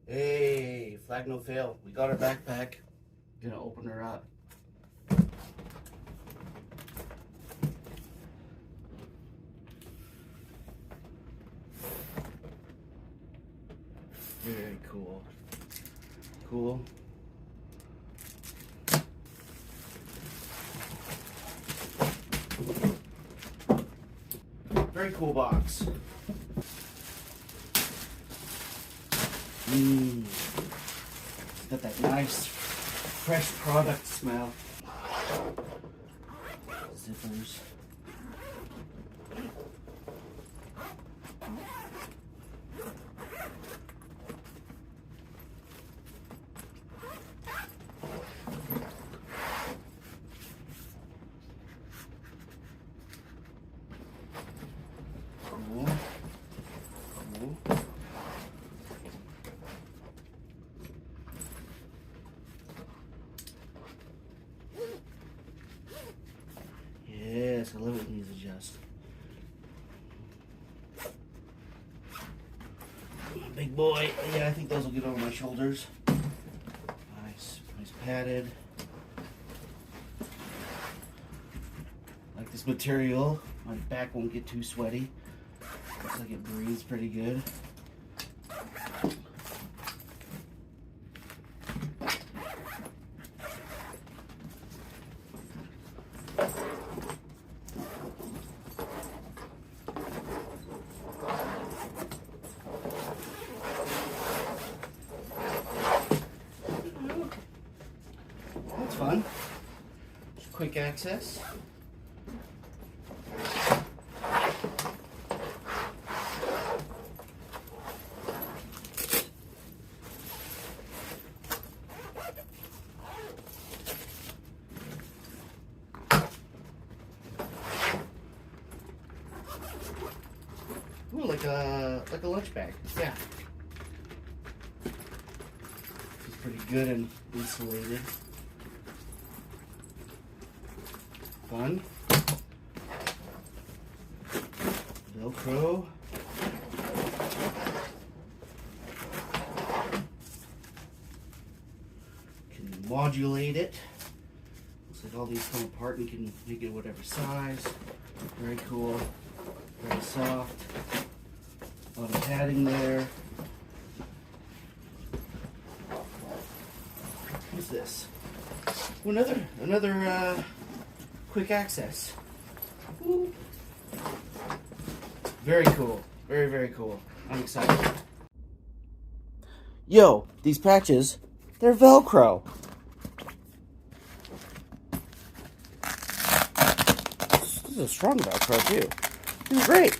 Hey, flag no fail. We got our backpack. Gonna open her up. Very cool. Cool. Very cool box. It's got that nice, fresh product smell. Zippers. Cool. Cool. Yes, I love it when these adjust. Big boy. Yeah, I think those will get over my shoulders. Nice, nice padded. Like this material. My back won't get too sweaty. Looks like it breathes pretty good. That's fun. Just quick access. Ooh, like a lunch bag. Yeah. It's pretty good and insulated. Fun. Velcro. Can modulate it. Looks like all these come apart and you can make it whatever size. Very cool. Very soft. A lot of padding there. What's this? Oh, another quick access. Woo. Very cool. Very, very cool. I'm excited. Yo, these patches, they're Velcro. This is a strong Velcro too. This is great.